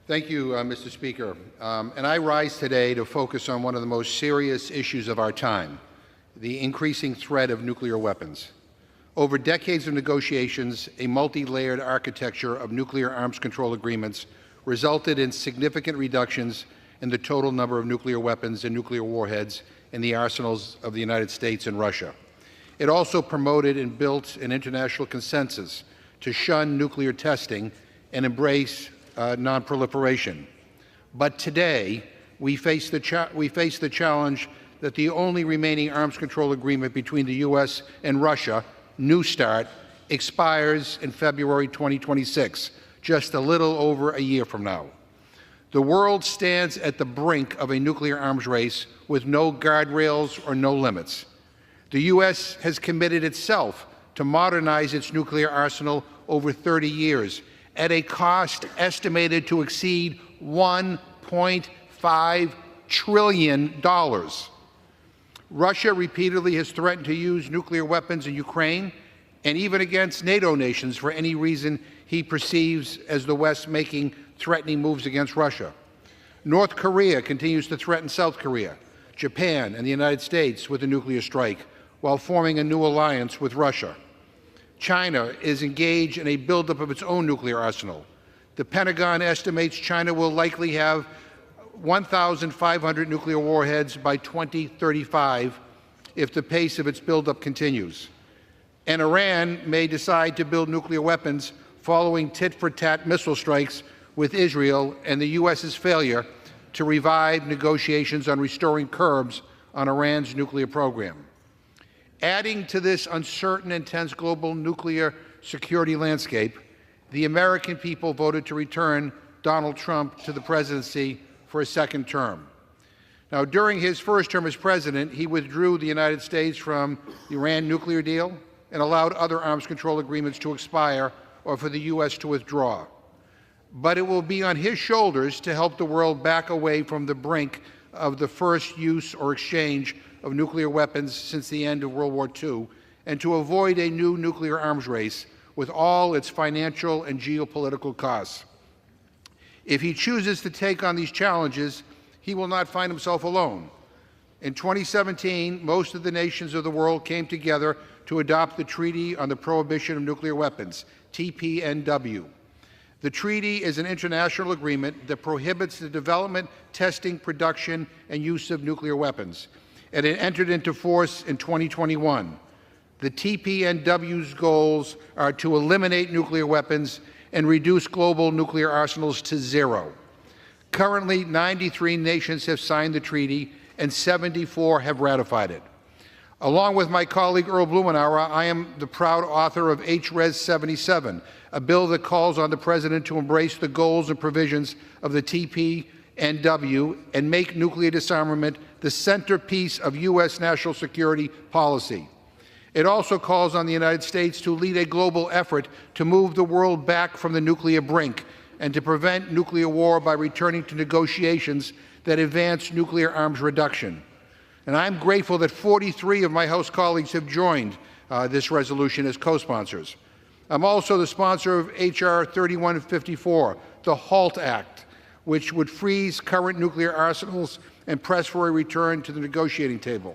Thank you, Mr. Speaker. And I rise today to focus on one of the most serious issues of our time, the increasing threat of nuclear weapons. Over decades of negotiations, a multi-layered architecture of nuclear arms control agreements resulted in significant reductions in the total number of nuclear weapons and nuclear warheads in the arsenals of the United States and Russia. It also promoted and built an international consensus to shun nuclear testing and embrace non-proliferation. But today, we face the challenge that the only remaining arms control agreement between the U.S. and Russia, New START, expires in February 2026, just a little over a year from now. The world stands at the brink of a nuclear arms race with no guardrails or no limits. The U.S. has committed itself to modernize its nuclear arsenal over 30 years at a cost estimated to exceed $1.5 trillion. Russia repeatedly has threatened to use nuclear weapons in Ukraine and even against NATO nations for any reason he perceives as the West making threatening moves against Russia. North Korea continues to threaten South Korea, Japan, and the United States with a nuclear strike while forming a new alliance with Russia. China is engaged in a buildup of its own nuclear arsenal. The Pentagon estimates China will likely have 1,500 nuclear warheads by 2035 if the pace of its buildup continues. And Iran may decide to build nuclear weapons following tit-for-tat missile strikes with Israel and the U.S.'s failure to revive negotiations on restoring curbs on Iran's nuclear program. Adding to this uncertain and tense global nuclear security landscape, the American people voted to return Donald Trump to the presidency for a second term. Now, during his first term as president, he withdrew the United States from the Iran nuclear deal and allowed other arms control agreements to expire or for the U.S. to withdraw. But it will be on his shoulders to help the world back away from the brink of the first use or exchange of nuclear weapons since the end of World War II, and to avoid a new nuclear arms race with all its financial and geopolitical costs. If he chooses to take on these challenges, he will not find himself alone. In 2017, most of the nations of the world came together to adopt the Treaty on the Prohibition of Nuclear Weapons, TPNW. The treaty is an international agreement that prohibits the development, testing, production, and use of nuclear weapons, and it entered into force in 2021. The TPNW's goals are to eliminate nuclear weapons and reduce global nuclear arsenals to zero. Currently, 93 nations have signed the treaty and 74 have ratified it. Along with my colleague Earl Blumenauer, I am the proud author of H-Res 77, a bill that calls on the President to embrace the goals and provisions of the TPNW and make nuclear disarmament the centerpiece of U.S. national security policy. It also calls on the United States to lead a global effort to move the world back from the nuclear brink and to prevent nuclear war by returning to negotiations that advance nuclear arms reduction. And I'm grateful that 43 of my House colleagues have joined this resolution as co-sponsors. I'm also the sponsor of H.R. 3154, the HALT Act, which would freeze current nuclear arsenals and press for a return to the negotiating table.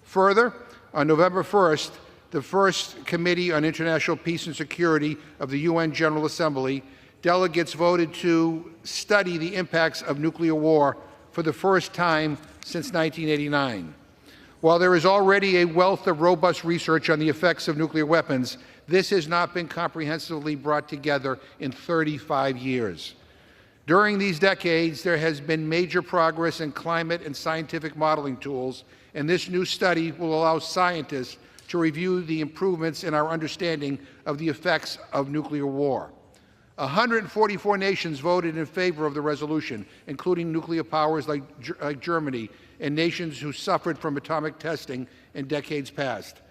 Further, on November 1st, the First Committee on International Peace and Security of the UN General Assembly, delegates voted to study the impacts of nuclear war for the first time since 1989. While there is already a wealth of robust research on the effects of nuclear weapons, this has not been comprehensively brought together in 35 years. During these decades, there has been major progress in climate and scientific modeling tools, and this new study will allow scientists to review the improvements in our understanding of the effects of nuclear war. 144 nations voted in favor of the resolution, including nuclear powers like Germany and nations who suffered from atomic testing in decades past.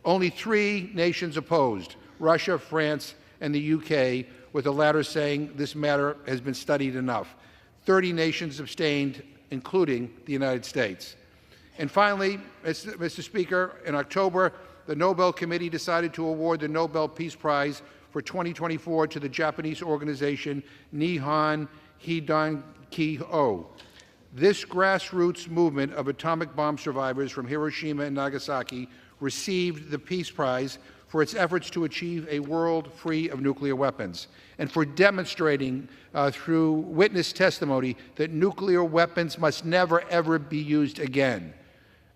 Only 3 nations opposed: Russia, France, and the UK, with the latter saying this matter has been studied enough. 30 nations abstained, including the United States. And finally, Mr. Speaker, in October, the Nobel Committee decided to award the Nobel Peace Prize for 2024 to the Japanese organization Nihon He Don Ki O. This grassroots movement of atomic bomb survivors from Hiroshima and Nagasaki received the Peace Prize for its efforts to achieve a world free of nuclear weapons and for demonstrating through witness testimony that nuclear weapons must never, ever be used again.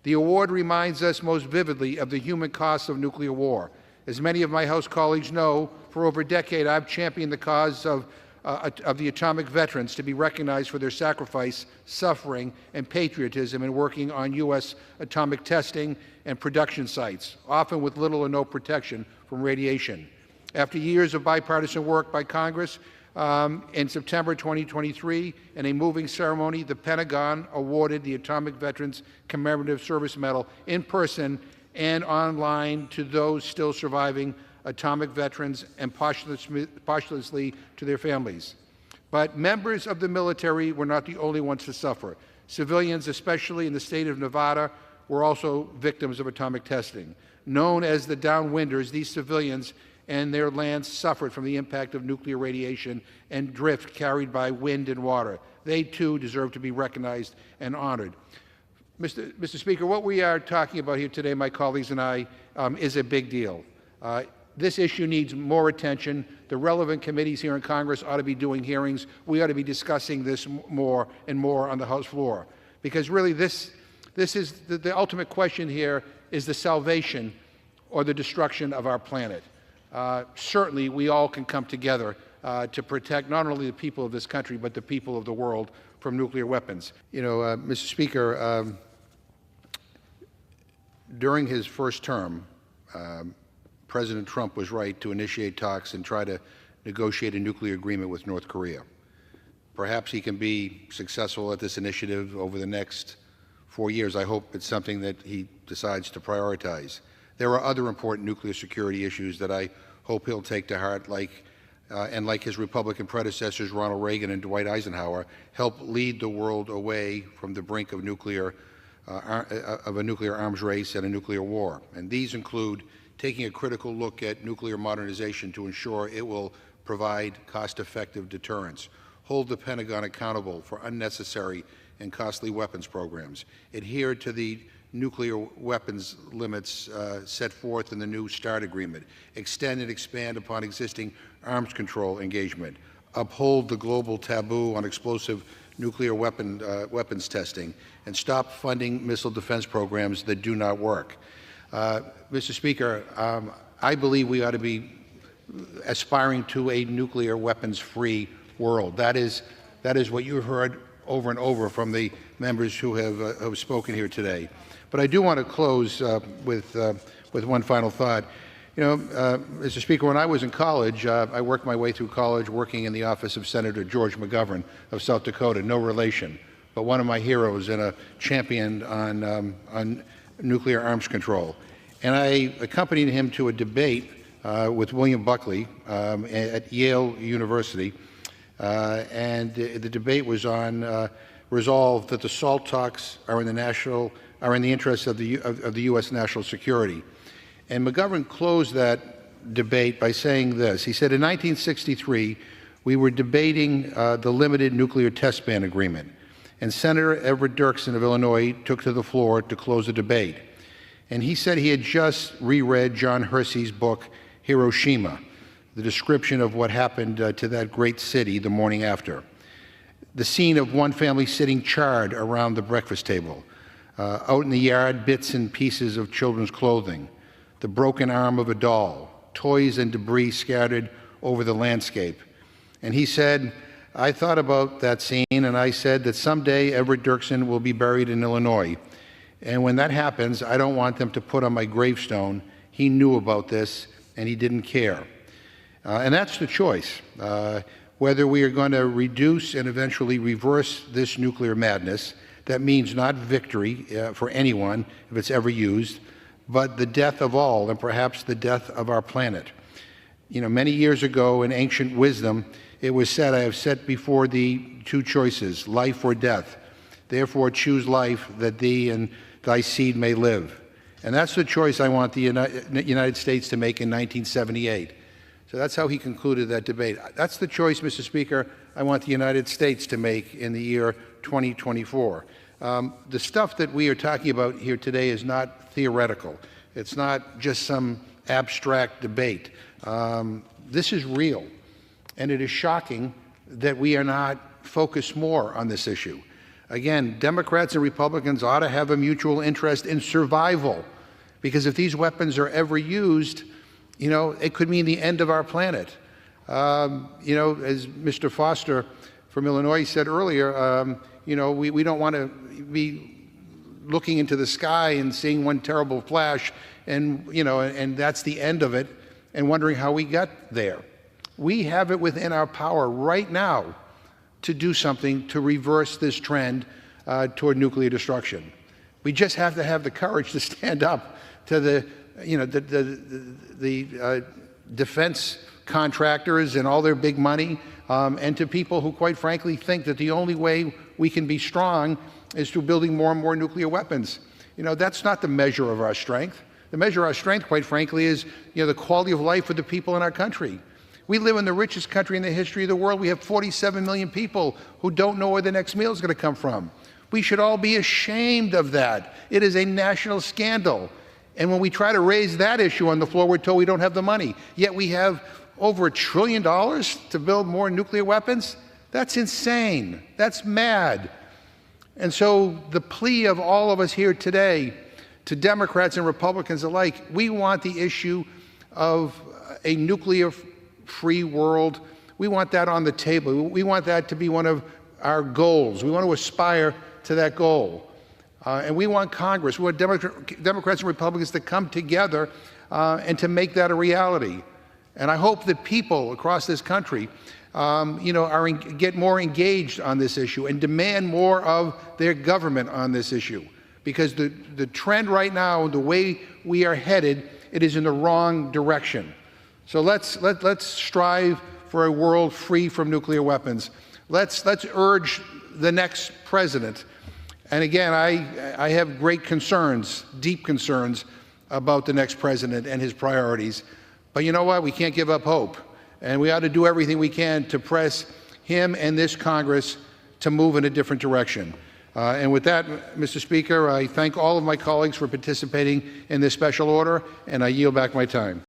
The award reminds us most vividly of the human cost of nuclear war. As many of my House colleagues know, for over a decade I've championed the cause of the atomic veterans to be recognized for their sacrifice, suffering, and patriotism in working on U.S. atomic testing and production sites, often with little or no protection from radiation. After years of bipartisan work by Congress, in September 2023, in a moving ceremony, the Pentagon awarded the Atomic Veterans Commemorative Service Medal in person and online to those still surviving atomic veterans and posthumously to their families. But members of the military were not the only ones to suffer. Civilians, especially in the state of Nevada, were also victims of atomic testing. Known as the downwinders, these civilians and their lands suffered from the impact of nuclear radiation and drift carried by wind and water. They too deserve to be recognized and honored. Mr. Speaker, what we are talking about here today, my colleagues and I, is a big deal. This issue needs more attention. The relevant committees here in Congress ought to be doing hearings. We ought to be discussing this more and more on the House floor. Because really this is the ultimate question here is the salvation or the destruction of our planet. Certainly we all can come together to protect not only the people of this country but the people of the world from nuclear weapons. You know, Mr. Speaker, during his first term, President Trump was right to initiate talks and try to negotiate a nuclear agreement with North Korea. Perhaps he can be successful at this initiative over the next 4 years. I hope it's something that he decides to prioritize. There are other important nuclear security issues that I hope he'll take to heart, like his Republican predecessors, Ronald Reagan and Dwight Eisenhower, help lead the world away from the brink of a nuclear arms race and a nuclear war. And these include taking a critical look at nuclear modernization to ensure it will provide cost-effective deterrence, hold the Pentagon accountable for unnecessary and costly weapons programs, adhere to the nuclear weapons limits set forth in the new START agreement, extend and expand upon existing arms control engagement, uphold the global taboo on explosive nuclear weapons testing, and stop funding missile defense programs that do not work. Mr. Speaker, I believe we ought to be aspiring to a nuclear weapons-free world. That is what you heard over and over from the members who have spoken here today. But I do want to close with one final thought. You know, Mr. Speaker, when I was in college, I worked my way through college working in the office of Senator George McGovern of South Dakota, no relation, but one of my heroes and a champion on nuclear arms control. And I accompanied him to a debate with William Buckley at Yale University, and the debate was on resolve that the SALT talks are in the interests of the U.S. national security. And McGovern closed that debate by saying this. He said, in 1963, we were debating the limited nuclear test ban agreement, and Senator Everett Dirksen of Illinois took to the floor to close the debate. And he said he had just reread John Hersey's book, Hiroshima, the description of what happened to that great city the morning after. The scene of one family sitting charred around the breakfast table. Out in the yard, bits and pieces of children's clothing, the broken arm of a doll, toys and debris scattered over the landscape. And he said, I thought about that scene and I said that someday Everett Dirksen will be buried in Illinois. And when that happens, I don't want them to put on my gravestone, he knew about this and he didn't care. And that's the choice. Whether we are going to reduce and eventually reverse this nuclear madness, that means not victory for anyone if it's ever used, but the death of all and perhaps the death of our planet. You know, many years ago in ancient wisdom, it was said, I have set before thee two choices, life or death. Therefore choose life that thee and thy seed may live. And that's the choice I want the United States to make in 1978. So that's how he concluded that debate. That's the choice, Mr. Speaker, I want the United States to make in the year 2024. The stuff that we are talking about here today is not theoretical. It's not just some abstract debate. This is real, and it is shocking that we are not focused more on this issue. Again, Democrats and Republicans ought to have a mutual interest in survival, because if these weapons are ever used, it could mean the end of our planet. As Mr. Foster from Illinois said earlier, we don't want to be looking into the sky and seeing one terrible flash and that's the end of it and wondering how we got there. We have it within our power right now to do something to reverse this trend toward nuclear destruction. We just have to have the courage to stand up to the defense contractors and all their big money, and to people who, quite frankly, think that the only way we can be strong is through building more and more nuclear weapons. That's not the measure of our strength. The measure of our strength, quite frankly, is the quality of life of the people in our country. We live in the richest country in the history of the world. We have 47 million people who don't know where the next meal is going to come from. We should all be ashamed of that. It is a national scandal. And when we try to raise that issue on the floor, we're told we don't have the money. Yet we have over $1 trillion to build more nuclear weapons. That's insane. That's mad. And so the plea of all of us here today, to Democrats and Republicans alike, we want the issue of a nuclear-free world. We want that on the table. We want that to be one of our goals. We want to aspire to that goal. And we want Congress, we want Democrats and Republicans to come together and to make that a reality. And I hope that people across this country get more engaged on this issue and demand more of their government on this issue. Because the trend right now, the way we are headed, it is in the wrong direction. So let's strive for a world free from nuclear weapons. Let's urge the next president. And again, I have great concerns, deep concerns about the next president and his priorities. But you know what? We can't give up hope. And we ought to do everything we can to press him and this Congress to move in a different direction. And with that, Mr. Speaker, I thank all of my colleagues for participating in this special order, and I yield back my time.